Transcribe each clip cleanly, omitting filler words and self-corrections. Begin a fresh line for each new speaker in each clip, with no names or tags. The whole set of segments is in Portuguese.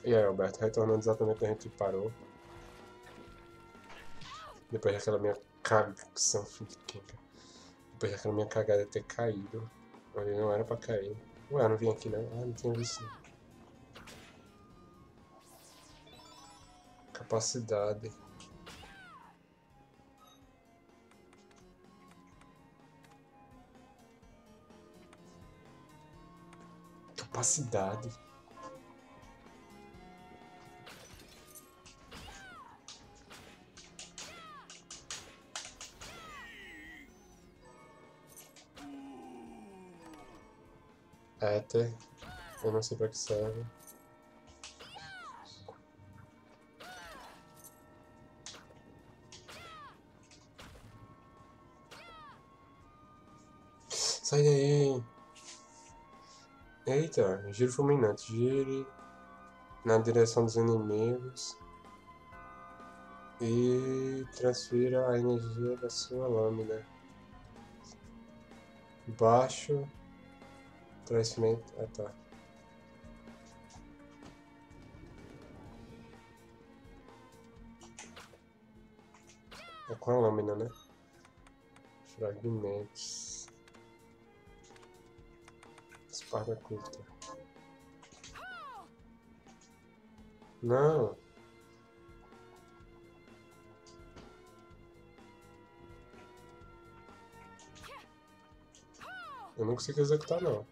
E aí, Alberto, retornando exatamente onde a gente parou. Depois daquela minha cagação, depois daquela minha cagada ter caído. Onde não era pra cair. Ué, eu não vim aqui não. Ah, não tinha visto não. Capacidade. Capacidade. Éter. Eu não sei pra que serve. Sai daí! Eita, giro fulminante. Gire na direção dos inimigos. E transfira a energia da sua lâmina. Baixo. Transferimento. Ah, tá. É com a lâmina, né? Fragmentos. Espada curta. Não! Eu não consigo executar, não.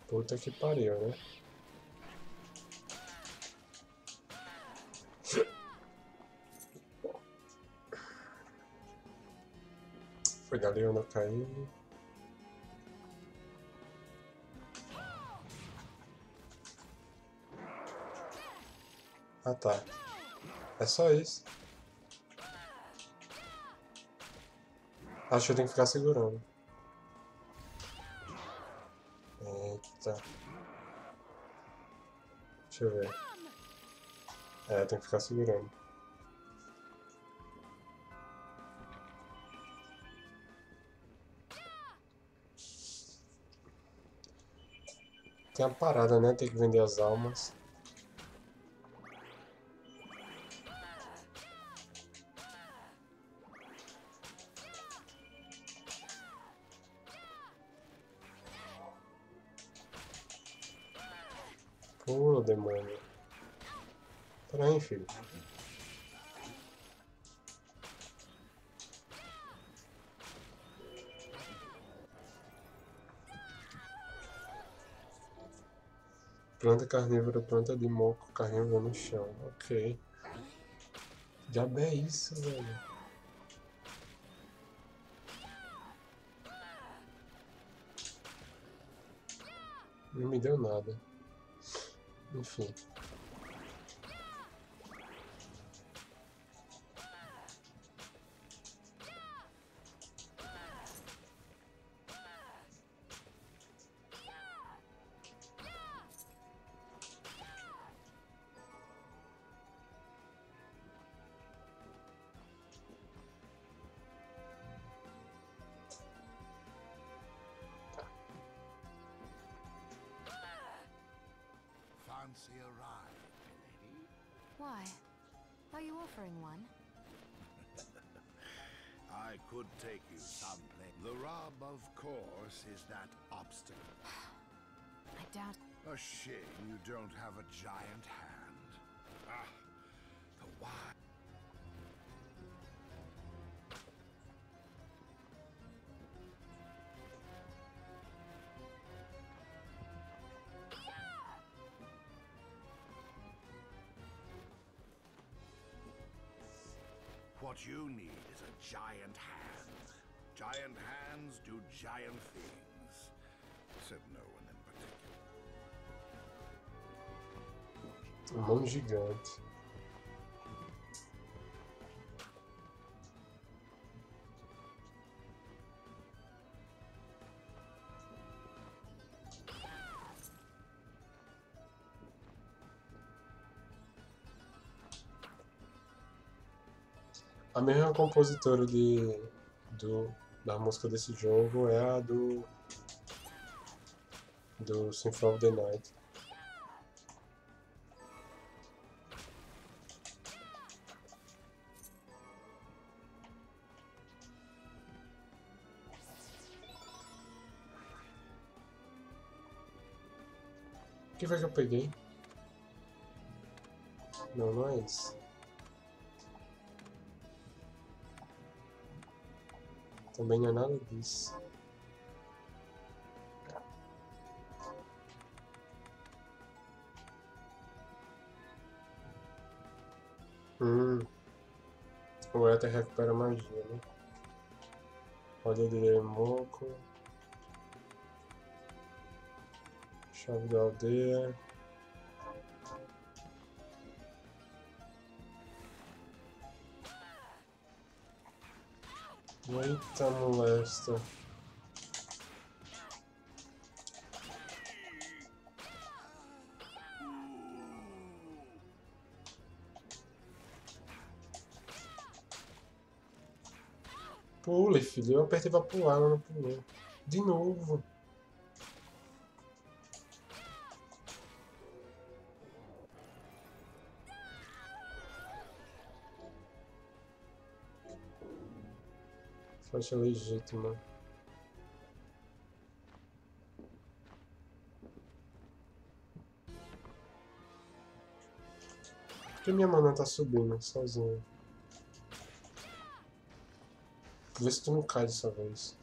Puta que pariu, né? Foi dali onde eu caí. Ah, tá. É só isso. Acho que eu tenho que ficar segurando. Eita. Deixa eu ver. É, tem que ficar segurando. Tem uma parada, né? Tem que vender as almas. Pô, demônio. Pera aí, filho. Planta carnívora, planta de moco, carnívora no chão. Ok. Diabo é isso, velho? Não me deu nada. Enfim.
Fancy a ride, lady?
Why? Are you offering one?
I could take you someplace. The rub, of course, is that obstacle.
I doubt.
A shame you don't have a giant hand. Ah, the why? What you need is a giant hand. Giant hands do giant things, said no one in particular.
Um mão gigante. A mesma compositora da música desse jogo é a do Symphony of the Night. O que foi que eu peguei? Não, não é isso. Também não é nada disso. O Éter recupera magia, né? Olha de Remoco. Chave da aldeia. Eita molesta. Pule, filho. Eu apertei pra pular, mas não pulou. De novo. Faixa legítima. Por que minha mana tá subindo sozinha? Vê se tu não cai dessa vez.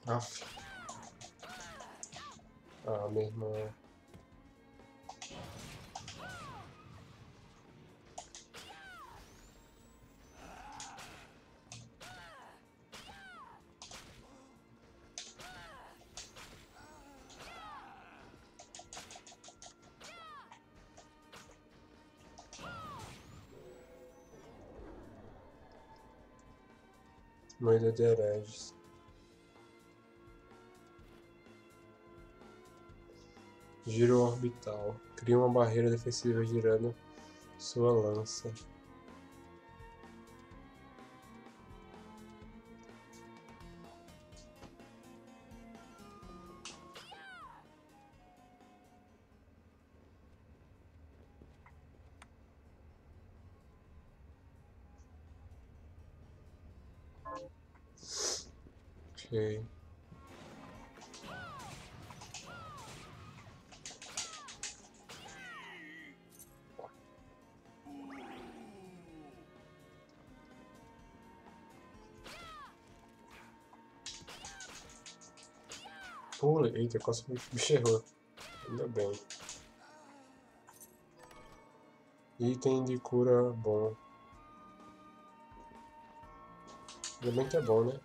Aff. Ah, minha irmã. Moeda de hereges. Giro orbital. Cria uma barreira defensiva girando sua lança. Ok. Pula. Eita, quase o bicho errou. Ainda bem. Item de cura bom. Ainda bem que é bom, né?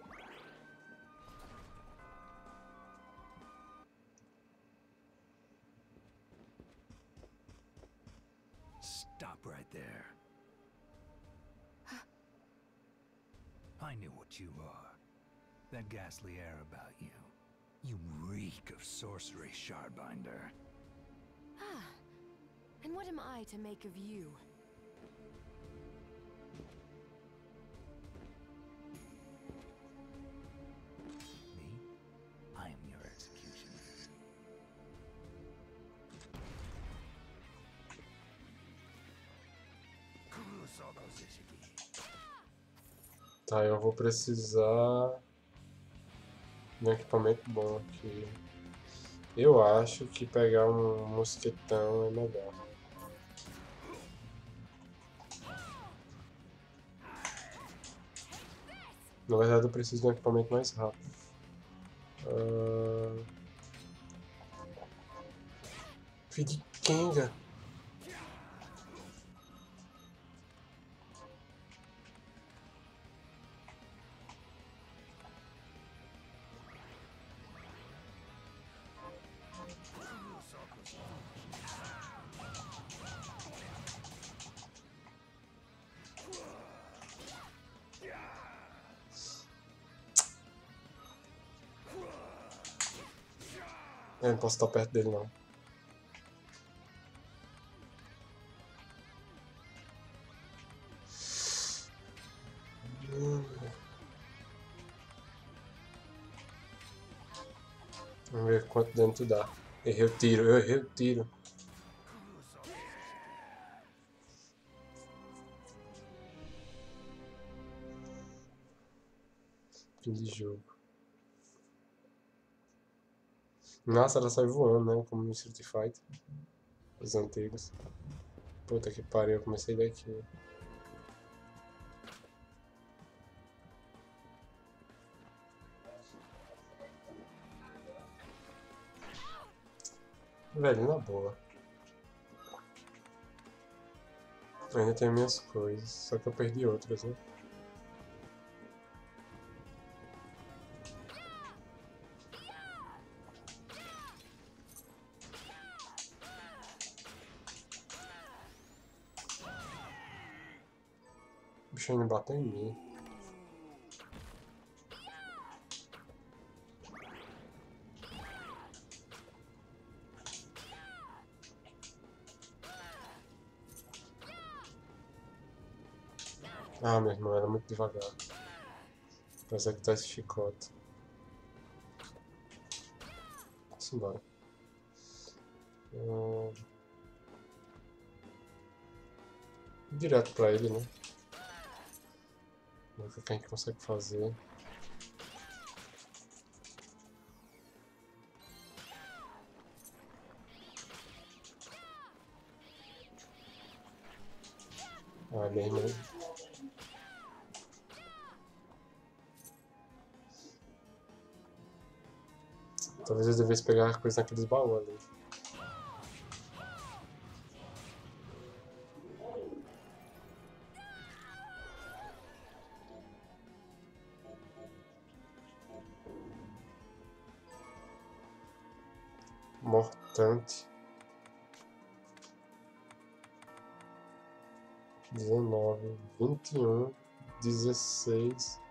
Stop right there. I knew what you are. That ghastly air about you. You reek of sorcery, Shardbinder.
Ah. And what am I to make of you?
Me? I am your executioner.
Tá, eu vou precisar de um equipamento bom aqui. Eu acho que pegar um mosquetão é melhor. Na verdade eu preciso de um equipamento mais rápido. Filho de Kenga. Eu não posso estar perto dele, não. Vamos ver quanto dano tu dá. Errei o tiro, eu errei o tiro. Fim de jogo. Nossa, ela sai voando, né? Como no Street Fighter. Os antigos. Puta que pariu, eu comecei daqui. Velho, na boa. Eu ainda tenho minhas coisas, só que eu perdi outras, né? O bicho ainda bateu em mim. Ah, meu irmão, era muito devagar. Parece que tá esse chicote. Vamos embora. Direto pra ele, né? Vamos ver o que a gente consegue fazer. Ah, meu irmão. Talvez eu devesse pegar coisa naqueles baús ali. Mortante. 19, 21, 16.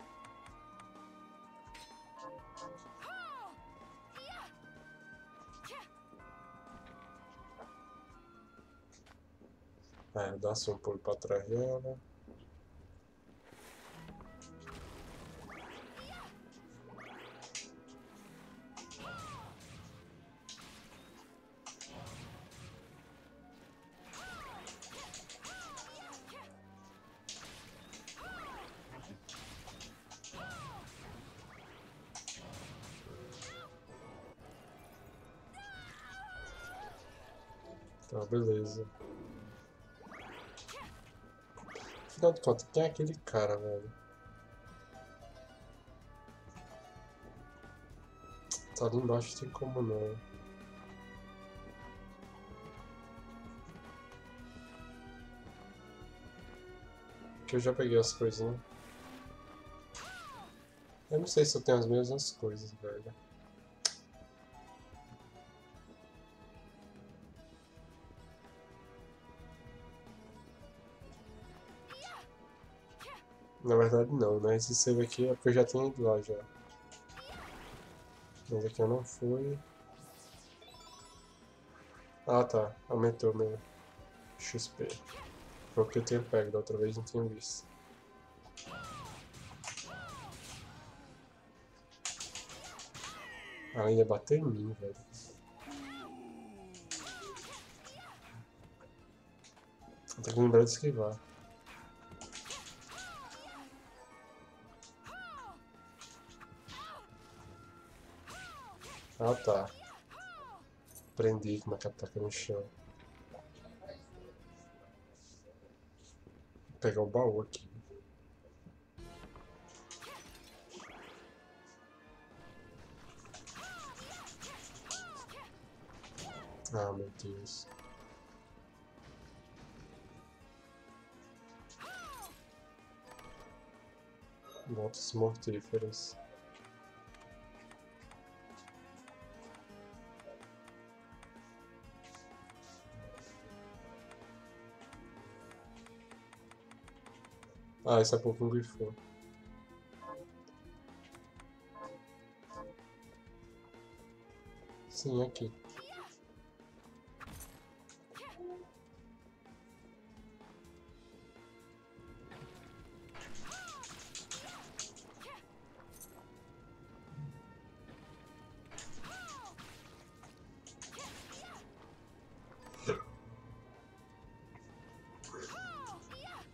É, dá só um pulo pra trás dela. Tá, beleza. Afinal de contas, quem é aquele cara, velho? Tá ali embaixo, tem como não. Que eu já peguei as coisas, né? Eu não sei se eu tenho as mesmas coisas, velho. Na verdade não, né? Esse save aqui é porque eu já tinha ido lá já. Mas aqui eu não fui. Ah tá, aumentou meu XP. Foi o que eu tinha pego da outra vez, não tinha visto. Ah, ia bater em mim, velho. Tem que lembrar de esquivar. Ah tá. Prendi como é que ataca no chão. Vou pegar o baú aqui. Ah, meu Deus. Voltas mortíferas. Ah, esse é pouco grifou. Sim, aqui.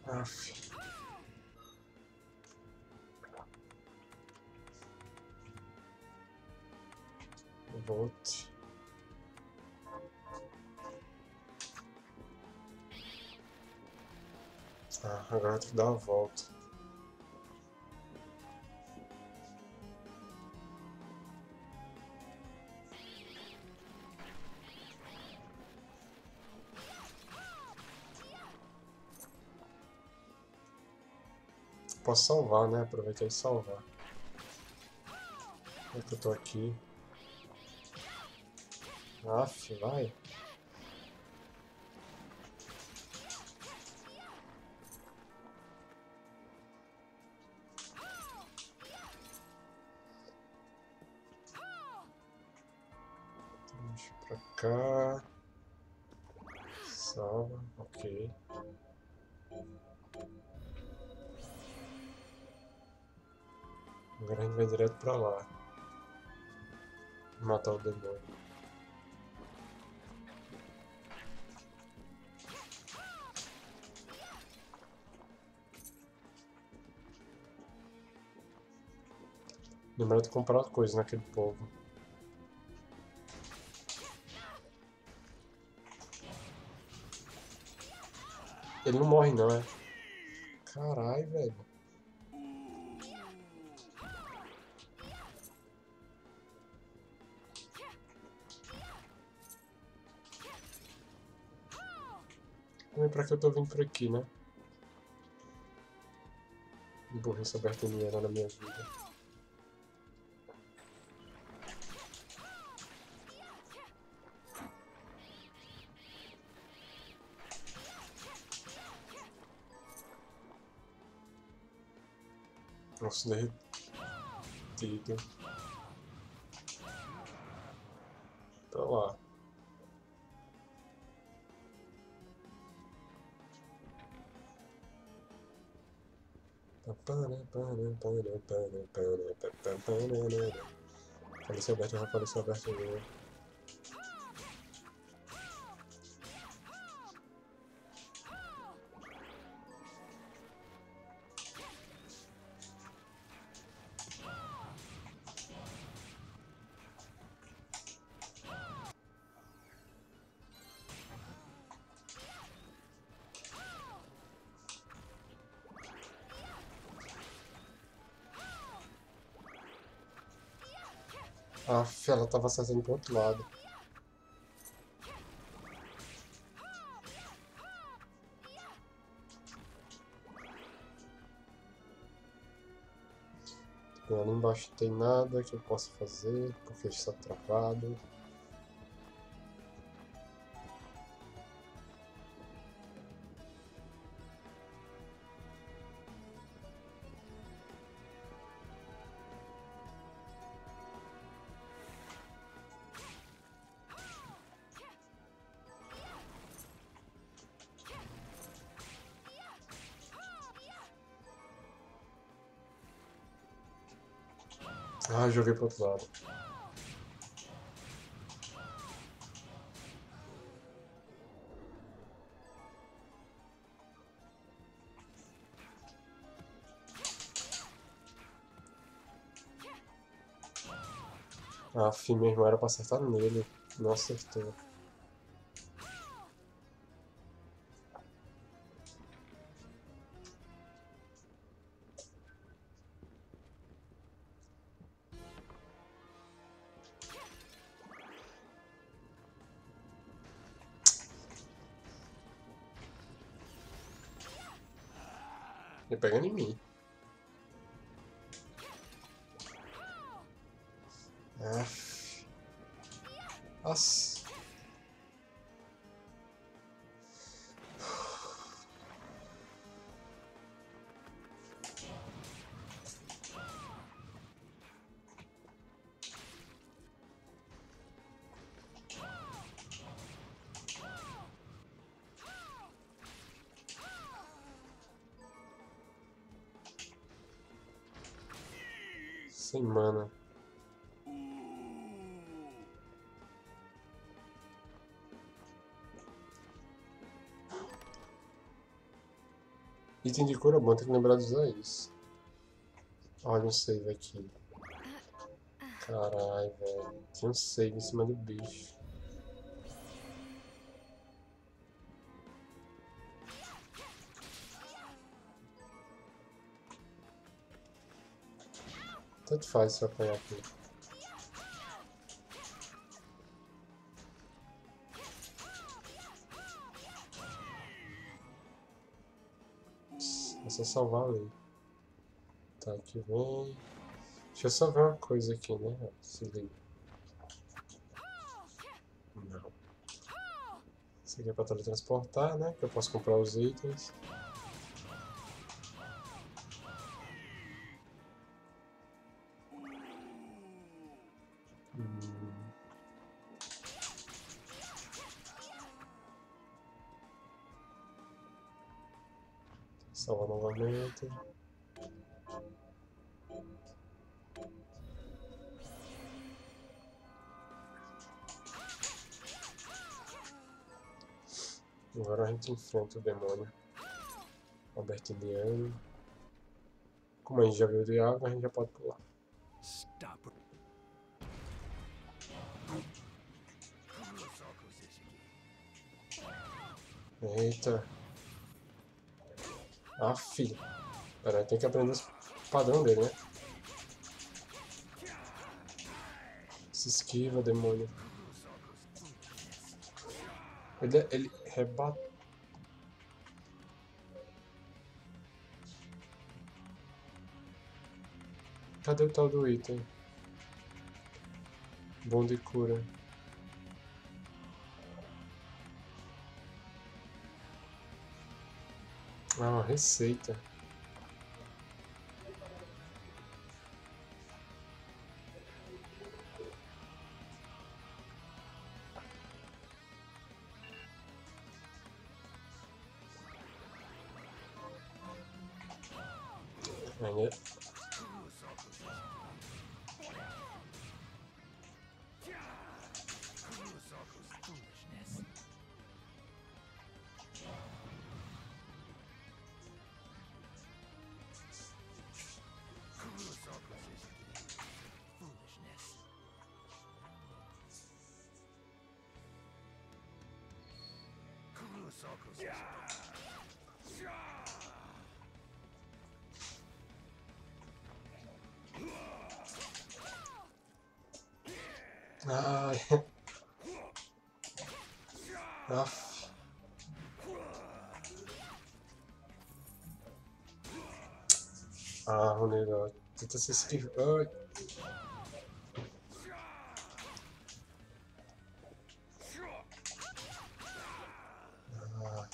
Aff. Volte. Ah, agora tem que dar a volta. Posso salvar, né? Aproveitar e salvar. Já que eu tô aqui. Aff, vai. Deixa pra cá. Salva, ok. Agora a gente vai direto pra lá. Matar o demônio. Lembra de comprar coisas naquele povo. Ele não morre não, é? Caralho, velho. Também pra que eu tô vindo por aqui, né? Burrice aberta na minha vida. Nossa, derretido. Pra lá. Faleceu aberto, já faleceu aberto. Aff, ela tava acertando pro outro lado. Bem, ali embaixo não tem nada que eu possa fazer, porque está travado. Ah, joguei pro outro lado. Aff, meu irmão era pra acertar nele. Não acertou. Ele pegando em mim. Nossa. Sem mana. Item de cura bom, tem que lembrar de usar isso. Olha um save aqui. Caralho, velho. Tinha um save em cima do bicho. Tanto faz se eu apanhar aqui. É só salvar ali. Tá, aqui vem. Deixa eu só ver uma coisa aqui, né? Se liga. Não. Isso aqui é pra teletransportar, né? Que eu posso comprar os itens. Salvar novamente. Agora a gente enfrenta o demônio albertiniano. Como a gente já viu de água, a gente já pode pular.
Stop.
Eita. Aff. Pera aí, tem que aprender os padrão dele, né? Se esquiva, demônio. Ele rebate. Cadê o tal do item? Bom de cura. Ah, uma receita. Ainda. Ai. Aff. Ah, Ronildo. Tenta se esquivar. Ai.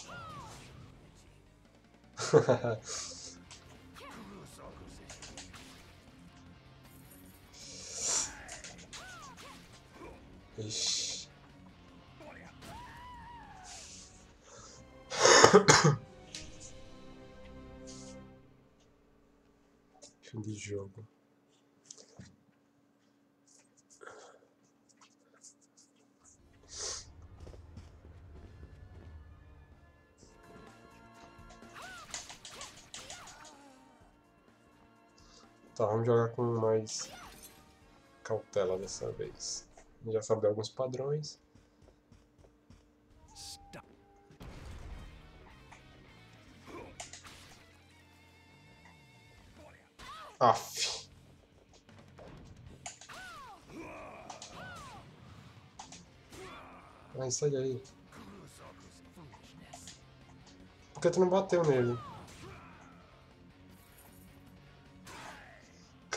Ah. Ixi. Fim de jogo. Tá, vamos jogar com mais cautela dessa vez. A gente já sabe alguns padrões.
Stop.
Aff. Ai, sai daí. Por que tu não bateu nele?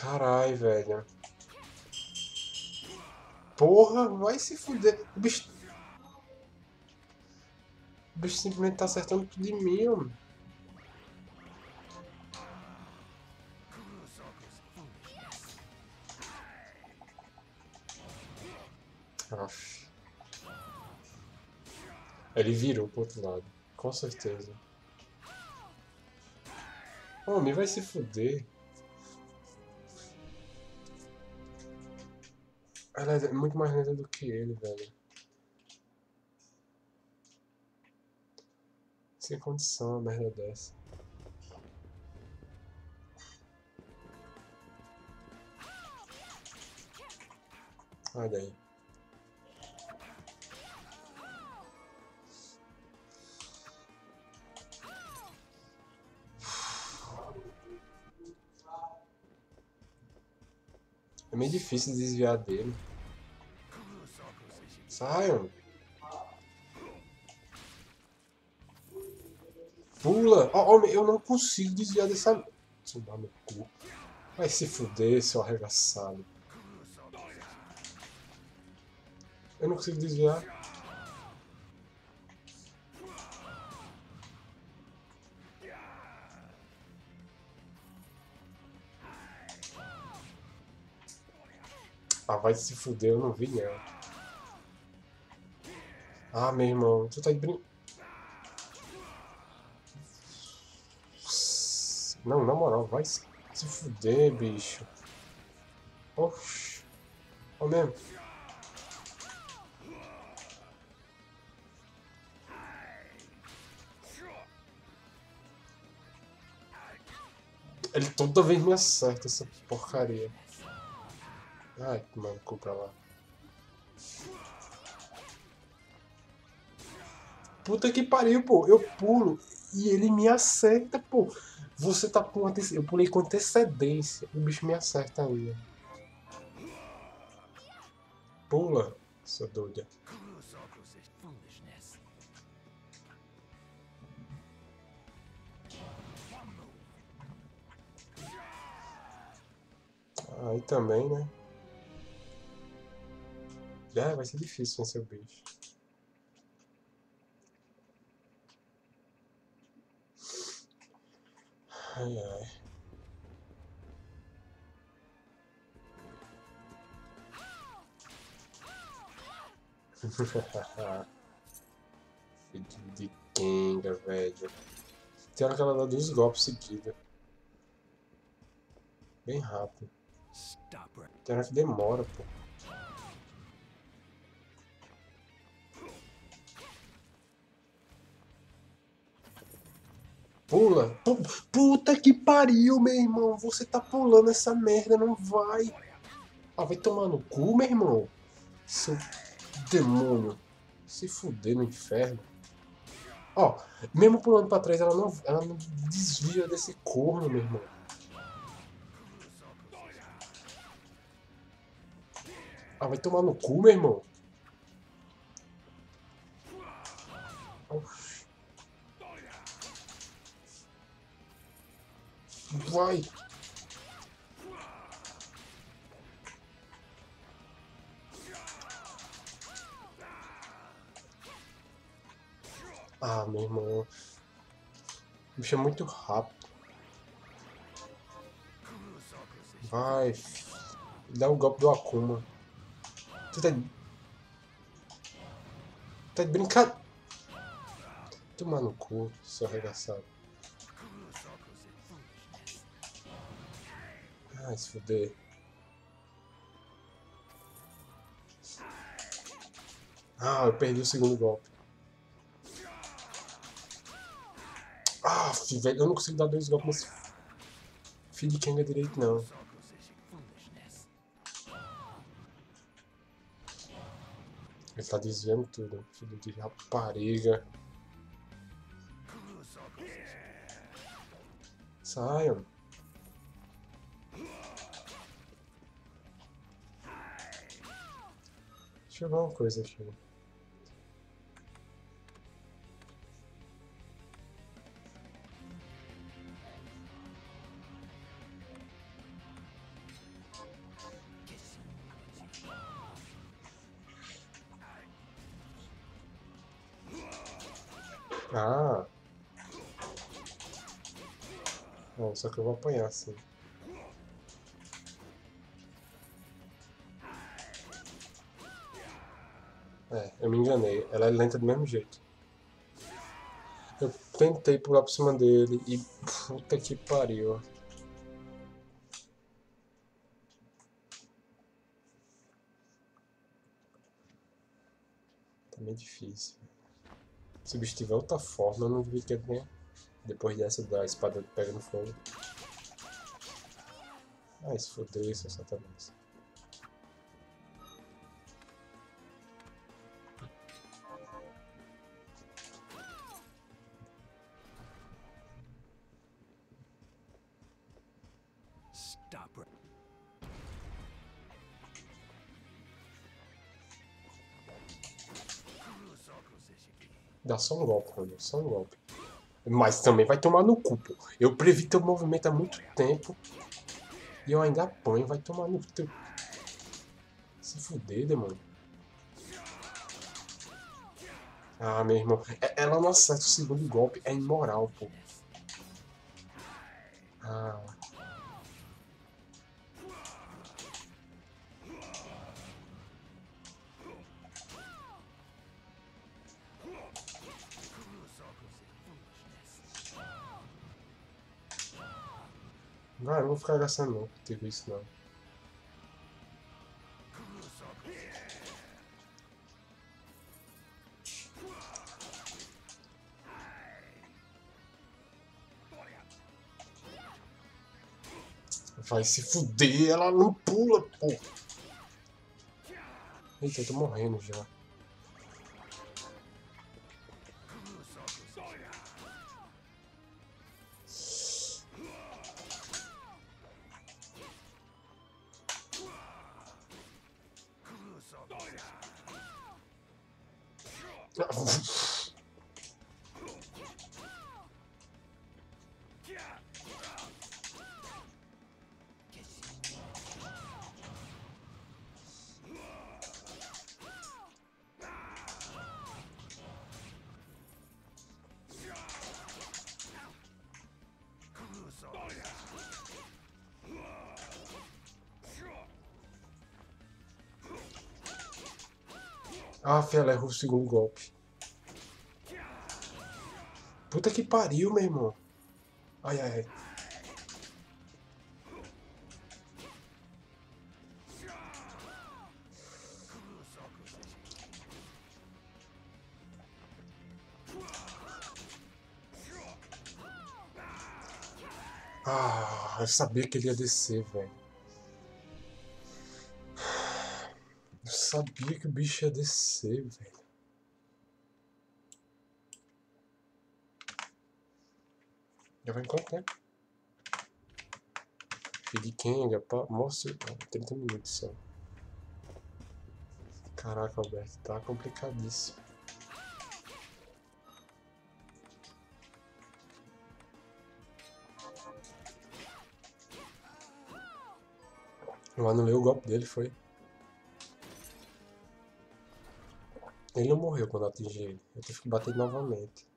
Carai, velho. Porra, vai se fuder. O bicho simplesmente tá acertando tudo em mim, mano. Aff. Ele virou pro outro lado. Com certeza. Homem, vai se fuder. Ela é muito mais lenta do que ele, velho. Sem condição, uma merda dessa. Olha aí. É meio difícil desviar dele. Saiam! Pula! Oh, eu não consigo desviar dessa... Tomar no cu. Vai se fuder, seu arregaçado. Eu não consigo desviar. Ah, vai se fuder, eu não vi não. Ah, meu irmão, tu tá de brin... Não, na moral, vai se fuder, bicho. Oxi. Ó mesmo. Ele toda vez me acerta, essa porcaria. Ai, mano, cu pra lá. Puta que pariu, pô. Eu pulo e ele me acerta, pô. Você tá com antecedência. Eu pulei com antecedência. O bicho me acerta ainda. Pula, sua doida. Aí também, né? Ah, vai ser difícil vencer o bicho. Ai, ai. Filho de Kenga, velho. Tem hora que ela dá 2 golpes seguidos. Bem rápido. Tem hora que demora, pô. Pula! Puta que pariu, meu irmão! Você tá pulando essa merda, não vai! Ah, vai tomar no cu, meu irmão! Seu demônio! Se fuder no inferno! Ó, mesmo pulando pra trás, ela não desvia desse corno, meu irmão. Ah, vai tomar no cu, meu irmão! Vai! Ah, meu irmão. O bicho é muito rápido. Vai. Dá o golpe do Akuma. Tu tá... Tá de brincadeira. Tomar no cu, seu arregaçado. Ah, se fuder. Ah, eu perdi o segundo golpe. Ah, velho, eu não consigo dar 2 golpes nesse filho de Kenga direito, não. Ele tá desviando tudo, filho de rapariga. Saiam. Deixa eu ver uma coisa aqui. Ah. Bom, só que eu vou apanhar assim. É, eu me enganei. Ela é lenta do mesmo jeito. Eu tentei pular por cima dele e... Puta que pariu. Tá meio difícil. Se o bicho tiver outra forma, eu não duvido que ele tenha. Depois dessa da espada pegando fogo. Ah, se fodeu isso, Satanás.
Stop her.
Dá só um golpe, mano. Só um golpe. Mas também vai tomar no cu, pô. Eu previ teu movimento há muito tempo. E eu ainda apanho. Vai tomar no teu... Se fuder, demônio. Ah, meu irmão. Ela não acerta o segundo golpe. É imoral, pô. Ah. Vai, eu não vou ficar gastando não. Teve isso não. Vai se fuder, ela não pula, pô. Eita, eu tô morrendo já. Ah, ela errou o segundo golpe. Puta que pariu, meu irmão. Ai, ai, ai. Ah, eu sabia que ele ia descer, velho. Eu sabia que o bicho ia descer, velho. Já vai encontrar. Filho de Kenga, mostra. 30 minutos só. Caraca, Alberto, tá complicadíssimo. Eu anulei o golpe dele, foi. Ele não morreu quando eu atingi ele. Eu tive que bater novamente.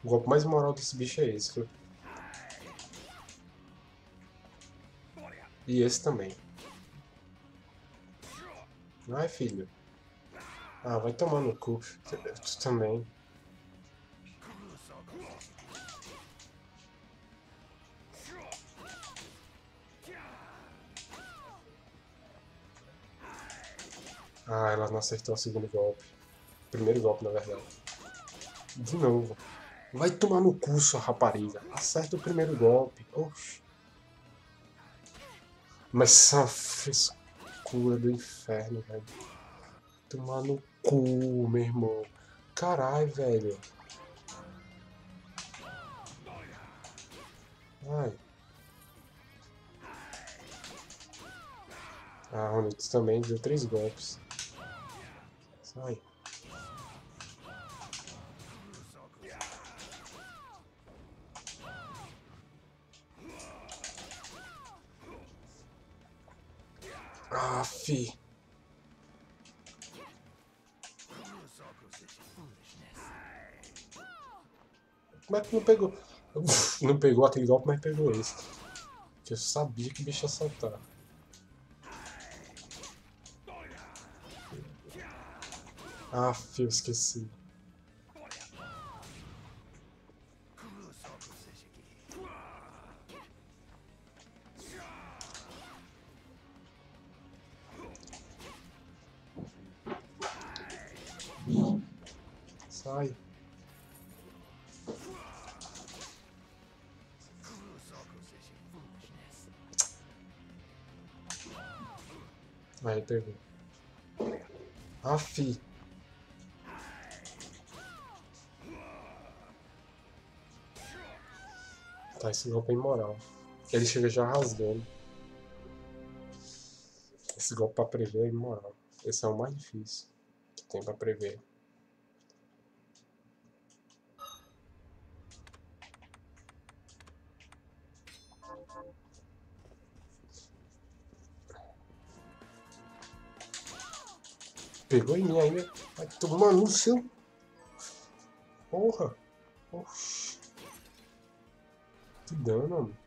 O golpe mais moral desse bicho é esse, viu? E esse também. Ai, filho. Ah, vai tomar no cu. Tu também. Ah, ela não acertou o segundo golpe. Primeiro golpe, na verdade. De novo. Vai tomar no cu, sua rapariga. Acerta o primeiro golpe. Oxi. Mas essa frescura do inferno, velho. Tomar no cu, meu irmão. Carai, velho. Ai. Ah, Ronix também deu 3 golpes. Sai. Ah, fi. Como é que não pegou? Não pegou aquele golpe, mas pegou esse. Que eu sabia que o bicho ia saltar. Ah, fi, eu esqueci. Sai. Aí, pegou. Ah, fi. Tá, esse golpe é imoral. Ele chega já rasgando. Esse golpe pra prever é imoral. Esse é o mais difícil que tem pra prever. Pegou em mim ainda. Vai tomar no seu. Porra. Oxi. Que dano, mano.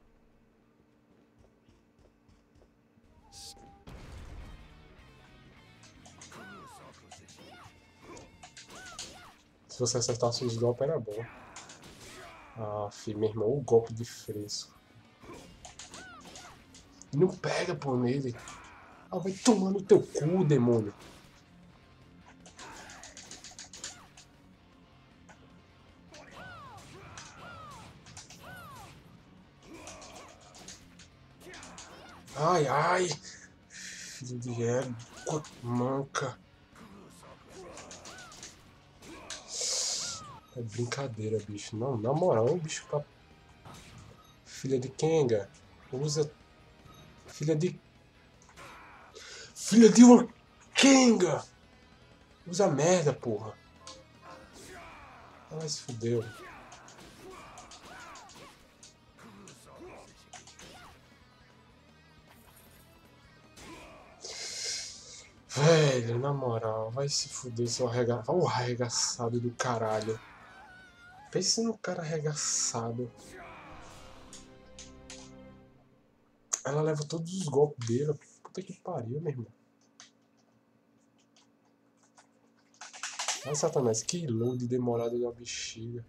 Se você acertasse os golpes era bom. Ah, filho, meu irmão, o golpe de fresco. Não pega, pô, nele. Ah, vai tomar no teu cu, demônio. Ai, ai. Filho de égua, manca. É brincadeira, bicho. Não, na moral, um bicho pra... Filha de Kenga. Usa... Filha de uma Kenga! Usa merda, porra. Ai, se fudeu. Velho, na moral, vai se fuder, seu arregaçado. O arregaçado do caralho. Pense no cara arregaçado. Ela leva todos os golpes dele. Puta que pariu, meu irmão. Ai, Satanás, que load demorado da bexiga.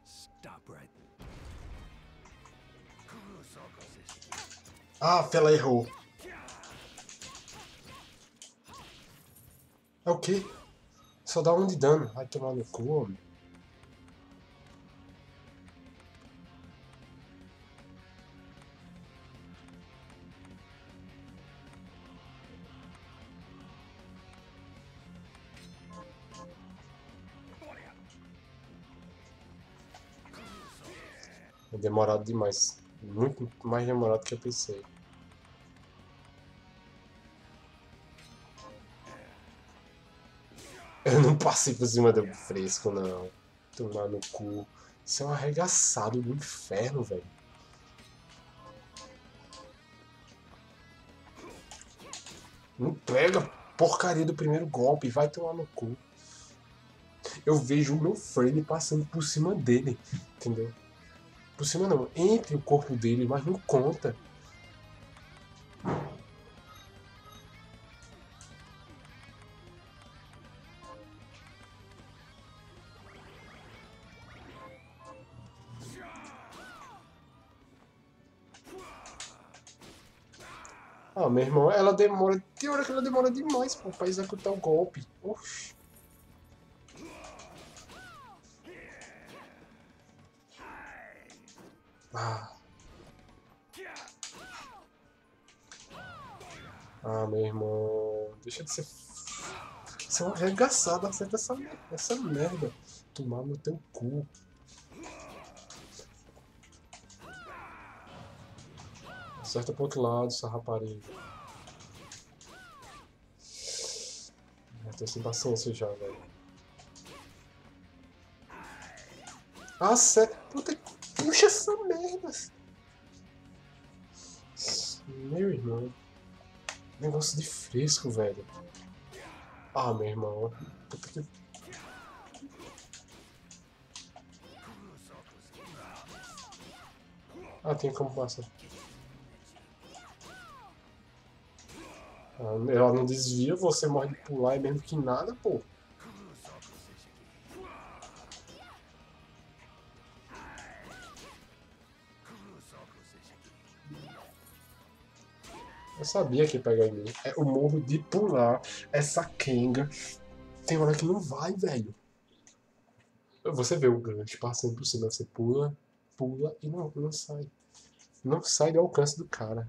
Stop right.
Ah, ela errou. É o quê? Só dá um de dano. Vai tomar no cu, homem. É demorado demais. Muito mais demorado que eu pensei. Eu não passei por cima do fresco, não. Tomar no cu. Isso é um arregaçado do inferno, velho. Não pega a porcaria do primeiro golpe. Vai tomar no cu. Eu vejo o meu frame passando por cima dele. Entendeu? Por cima não. Entre o corpo dele, mas não conta. Ah, meu irmão, ela demora. Tem hora que ela demora demais, pô, pra executar o golpe. Oxi. Ah. Ah, meu irmão. Deixa de ser. Você é uma arregaçada, acerta essa merda. Tomar no teu cu. Acerta pro outro lado, essa rapariga. Eu tô sem paciência já, velho. Ah, sério? Puta que. Puxa essa merda. Meu irmão. Negócio de fresco, velho. Ah, meu irmão. Puta que. Ah, tem como passar. Ah, ela não desvia, você morre de pular, é mesmo que nada, pô. Eu sabia que ia pegar em mim. É o morro de pular. Essa Kenga. Tem hora que não vai, velho. Você vê o gancho passando por cima, você pula, pula e não sai. Não sai do alcance do cara.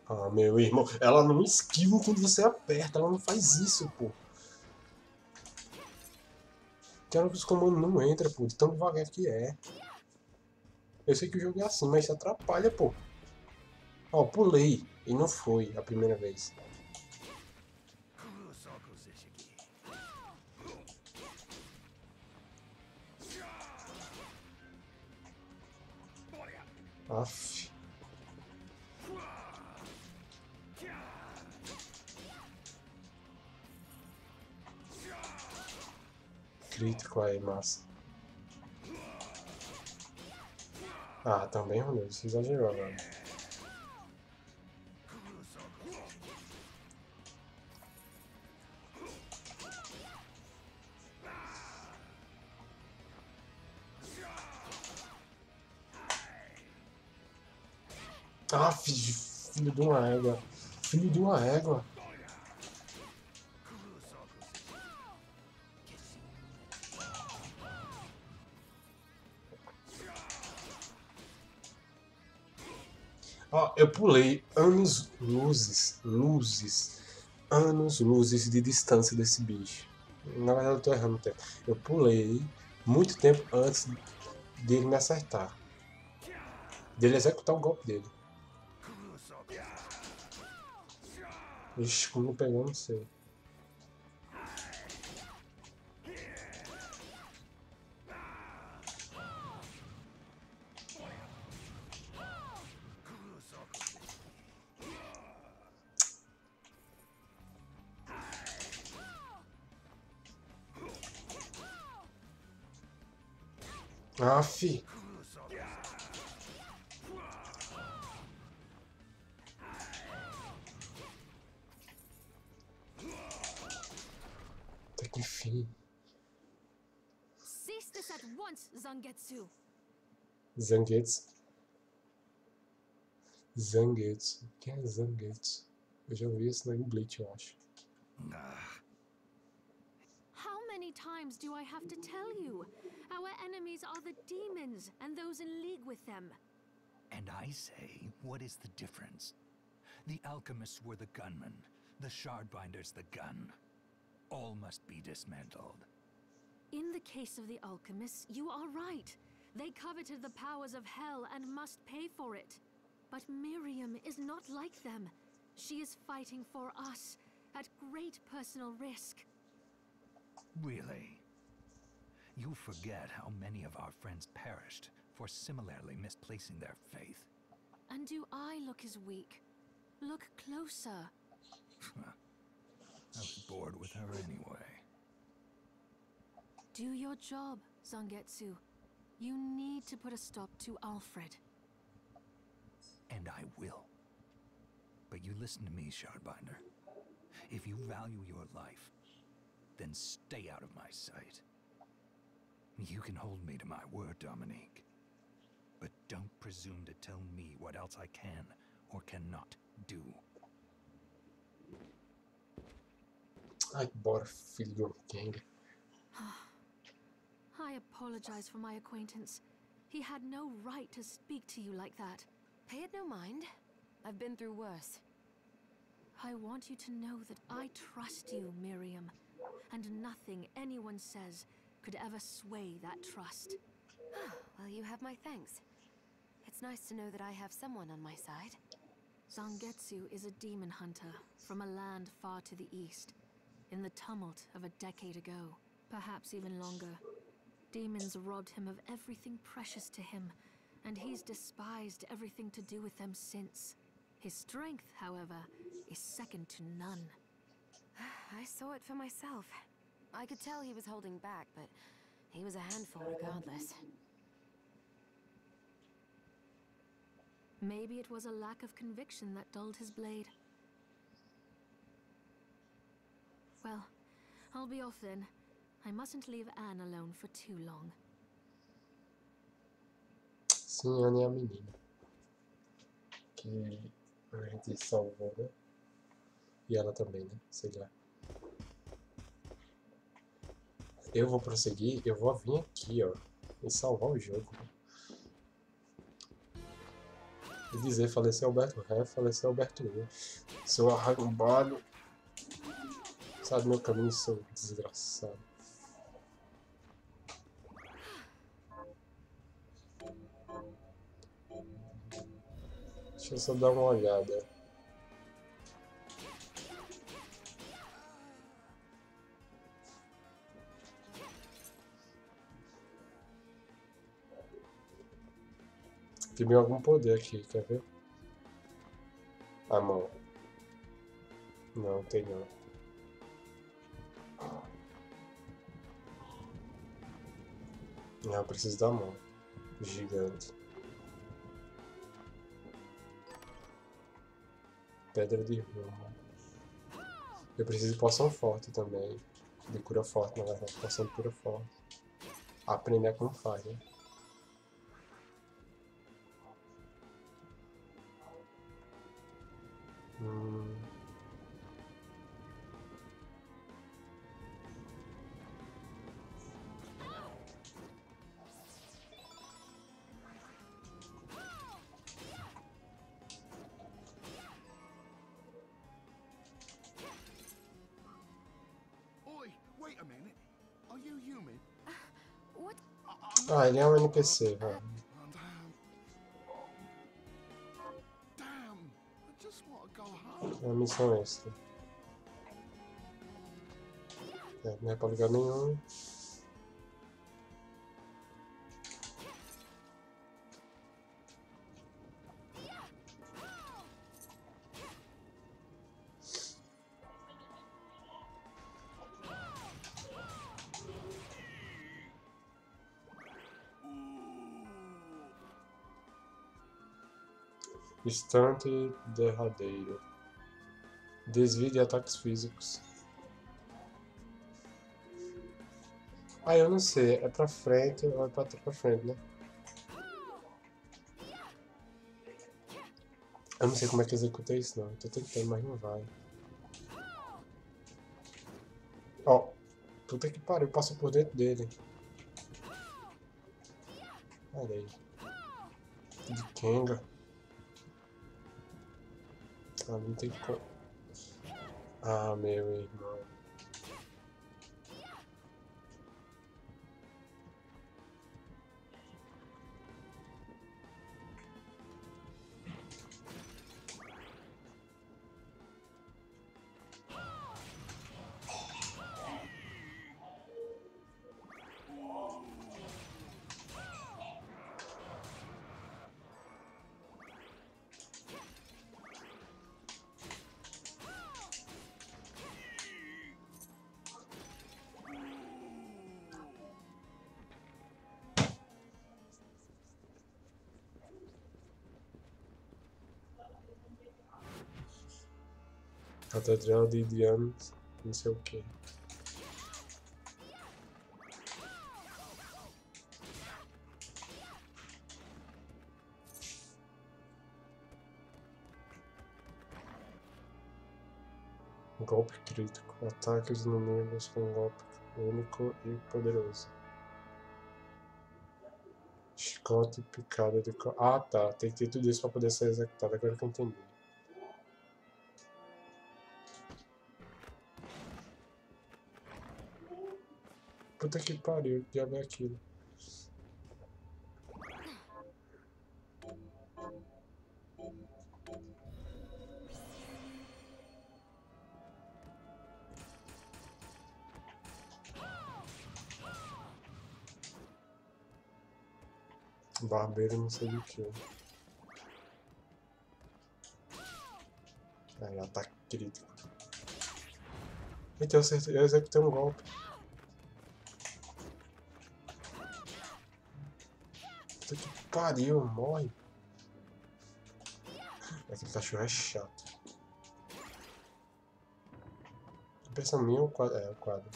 Ah, meu irmão, ela não esquiva quando você aperta, ela não faz isso, pô. Tem hora que os comandos não entram, pô, de tão devagar que é. Eu sei que o jogo é assim, mas isso atrapalha, pô. Ó, pulei e não foi a primeira vez. Aff. Crítico aí, massa. Ah, também, Ronaldo, você exagerou agora. Ah, filho de uma égua. Filho de uma égua. Ó, eu pulei anos luzes de distância desse bicho. Na verdade eu tô errando o tempo. Eu pulei muito tempo antes dele me acertar. Dele executar o golpe dele. Ixi, como não pegou, não sei. Aff. Até que enfim.
Cease this at once, Zangetsu.
Zangetsu. Zangetsu. Quem é Zangetsu? Eu já ouvi esse nome em Bleach, eu acho.
How many times do I have to tell you? Our enemies are the demons and those in league with them.
And I say, what is the difference? The alchemists were the gunmen, the shardbinders the gun. All must be dismantled.
In the case of the alchemists, you are right. They coveted the powers of hell and must pay for it. But Miriam is not like them. She is fighting for us, at great personal risk.
Really? You forget how many of our friends perished for similarly misplacing their faith.
And do I look as weak? Look closer.
I was bored with her anyway.
Do your job, Zangetsu. You need to put a stop to Alfred.
And I will. But you listen to me, Shardbinder. If you value your life, then stay out of my sight. You can hold me to my word, Dominique. But don't presume to tell me what else I can or cannot do.
Ai, bora, filho de um Kenga.
I apologize for my acquaintance. He had no right to speak to you like that.
Pay it no mind. I've been through worse.
I want you to know that I trust you, Miriam, and nothing anyone says could ever sway that trust.
Well, you have my thanks. It's nice to know that I have someone on my side.
Zangetsu is a demon hunter from a land far to the east, in the tumult of a decade ago, perhaps even longer. Demons robbed him of everything precious to him, and he's despised everything to do with them since. His strength, however, is second to none.
I saw it for myself. I could tell he was holding back, but he was a handful regardless.
Maybe it was a lack of conviction that dulled his blade. Well, I'll be off then. I mustn't leave Anne alone for too long.
Sim, Anne é a menina que a gente salvou, né? E ela também, né? Sei lá. Eu vou prosseguir, eu vou vir aqui, ó, e salvar o jogo. E dizer, faleceu Alberto Ré, faleceu Alberto I. Seu arrombado. Sai do meu caminho, seu desgraçado. Deixa eu só dar uma olhada. Tem algum poder aqui, quer ver? A mão. Não, tem não. Não, eu preciso da mão. Gigante. Pedra de rumo. Eu preciso de poção forte também. De cura forte, na verdade. Poção de cura forte. Aprender como faz, né?
Wait a minute. Are you human?
What?
Ah, ele é um NPC, velho.
Damn. I just want to go home.
É uma missão extra. É, não é pra lugar nenhum. Instante derradeiro. Desvie de ataques físicos. Ah, eu não sei. É pra frente ou é pra frente, né? Eu não sei como é que executa isso, não. Tô tentando, mas não vai. Ó. Puta que pariu. Passou por dentro dele. Olha aí. De Kenga. Ah, não tem como. Ah, meu irmão. Catedral de Dianos, não sei o que. Golpe crítico. Ataque os inimigos com um golpe único e poderoso. Chicote, picada de... Ah, tá. Tem que ter tudo isso pra poder ser executado. Agora que eu entendi. Puta que pariu. Que diabo é aquilo? Barbeiro não sei do que. Aí, ataque crítico. Então eu executei um golpe. Puta que pariu, morre. Aquele cachorro é chato. Pensa em mim ou o quadro? É, o quadro.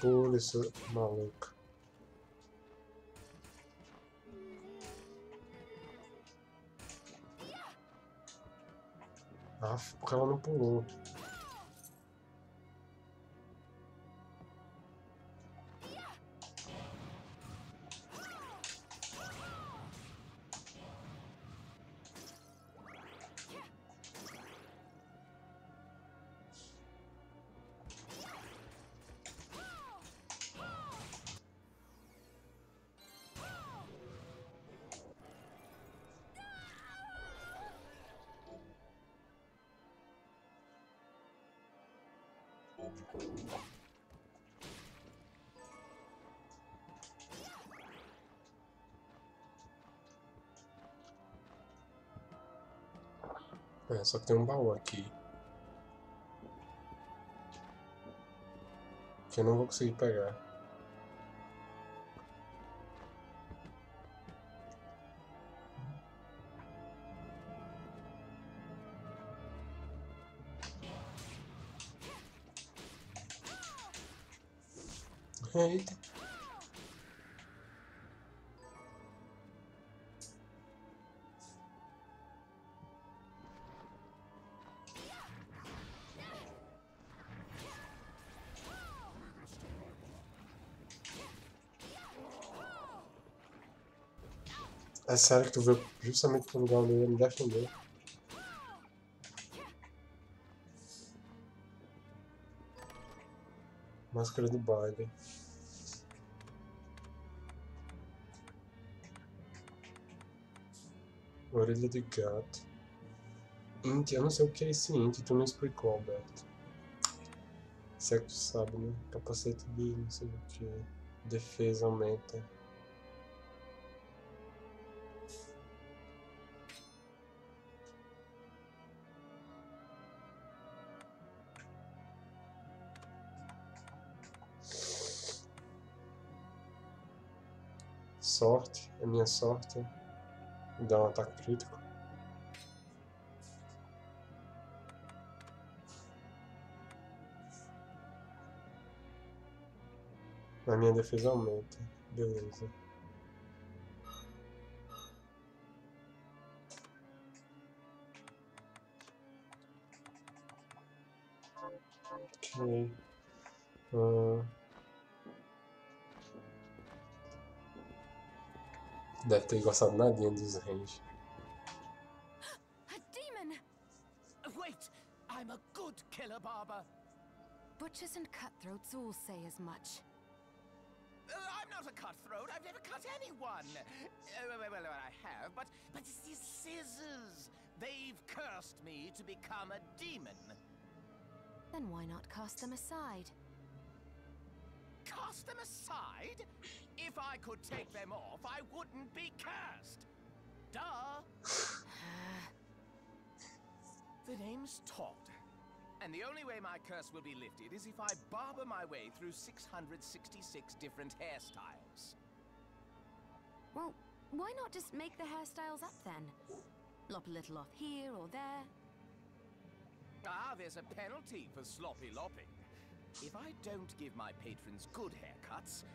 Pula isso, maluco. Aff, porque ela não pulou. É, só que tem um baú aqui. Que eu não vou conseguir pegar. Eita. É sério que tu veio justamente pro lugar onde eu ia me defender? Máscara do baile. Orelha de gato. Int, eu não sei o que é esse int, tu não explicou, Alberto. Se é que tu sabe, né? Capacete de não sei o que. Defesa aumenta. Sorte, é minha sorte. Me dá um ataque crítico. A minha defesa aumenta. Beleza. Ok. Deve ter gostado nadinha dos range.
A demon!
Wait! I'm a good killer, Barber.
Butchers and cutthroats all say as much.
I'm not a cutthroat. I've never cut anyone. Well, I have, but it's these scissors. They've cursed me to become a demon.
Then why not cast them aside?
Cast them aside? If I could take them off, I wouldn't be cursed. Duh. The name's Todd. And the only way my curse will be lifted is if I barber my way through 666 different hairstyles.
Well, why not just make the hairstyles up then? Lop a little off here or there.
Ah, there's a penalty for sloppy lopping. If I don't give my patrons good haircuts,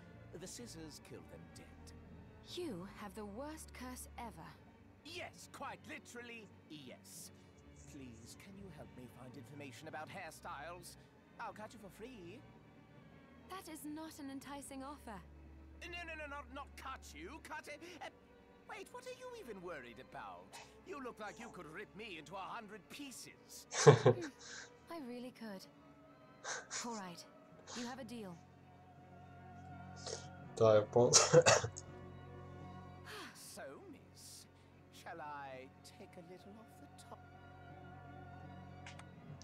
the scissors kill them dead.
You have the worst curse ever.
Yes, quite literally, yes. Please, can you help me find information about hairstyles? I'll cut you for free.
That is not an enticing offer.
No, not cut you. Cut it. Wait, what are you even worried about? You look like you could rip me into 100 pieces.
I really could. All right, you have a deal.
Tá, eu posso.
So, miss, shall I take a little off the top?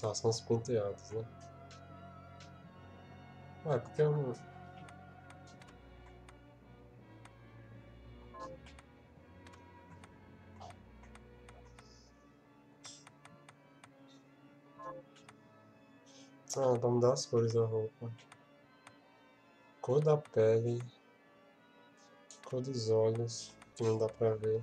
Tá, são os penteados, né? Ué, porque eu não. Ah, vamos dar as cores da roupa. Cor da pele. Cor dos olhos, que não dá pra ver.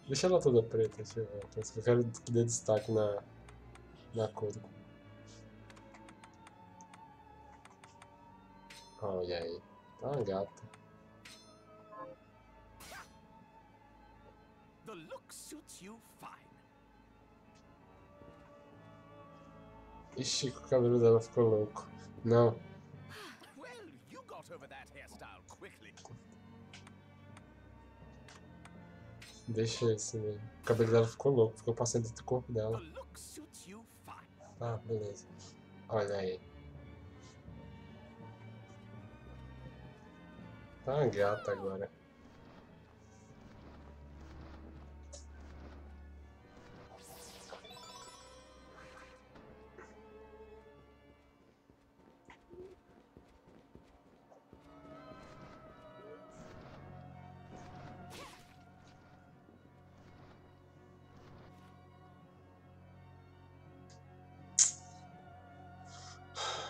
Deixa ela toda preta, deixa eu ver. Eu quero que dê destaque na cor. Olha aí, tá uma gata.
The look suits you fine.
Ixi, o cabelo dela ficou louco. Não,
Well, you got over that hairstyle quickly.
deixa esse mesmo. O cabelo dela ficou louco, ficou passando dentro do corpo dela.
The look suits you fine.
Ah, beleza. Olha aí. Tá uma gata agora.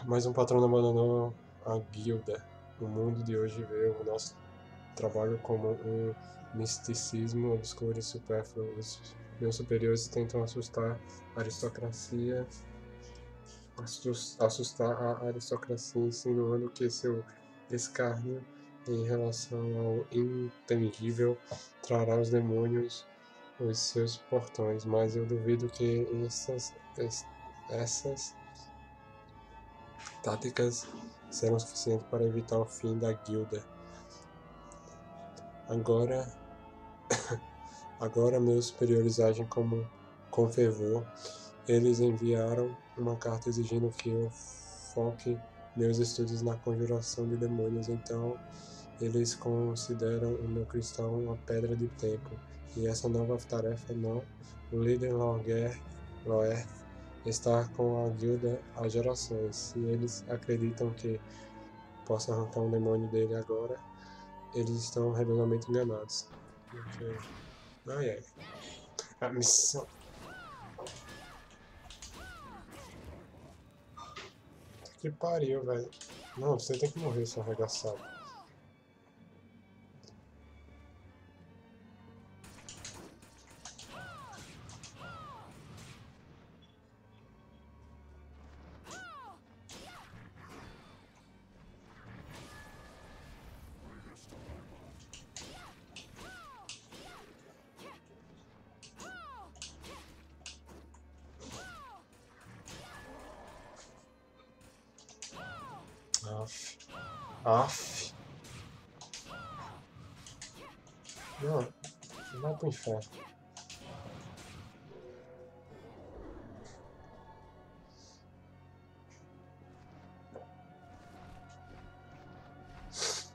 Mais um patrão abandonou a guilda. O mundo de hoje vê o nosso trabalho como um misticismo obscuro e supérfluo. Os meus superiores tentam assustar a aristocracia, insinuando que seu escárnio em relação ao intangível trará os demônios aos seus portões, mas eu duvido que essas táticas serão suficientes para evitar o fim da guilda. Agora meus superiores agem com fervor. Eles enviaram uma carta exigindo que eu foque meus estudos na conjuração de demônios. Então, eles consideram o meu cristal uma pedra de tempo. E essa nova tarefa não. O líder Loerth está com a guilda há gerações. Se eles acreditam que possa arrancar um demônio dele agora, eles estão redondamente enganados. Okay. Ai, ai. A missão. Que pariu, velho. Não, você tem que morrer, seu arregaçado. Aff. Não, vai pro inferno.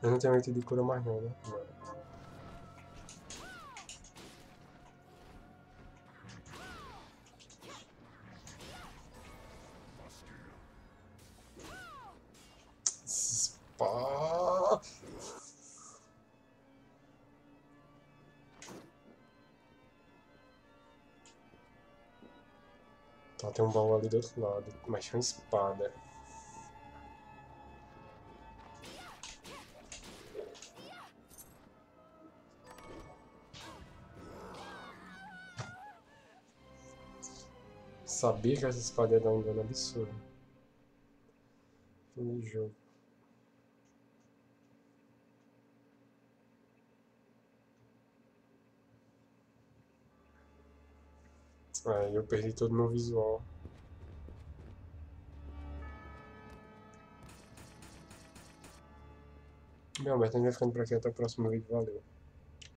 Eu não tenho item de cura mais não, né? Não. Pá. Tá, tem um baú ali do outro lado, mas tem uma espada. Sabia que essa espada ia dar um dano absurdo. Fim de jogo. Aí eu perdi todo o meu visual. Bem, Alberto, a gente vai ficando por aqui. Até o próximo vídeo. Valeu.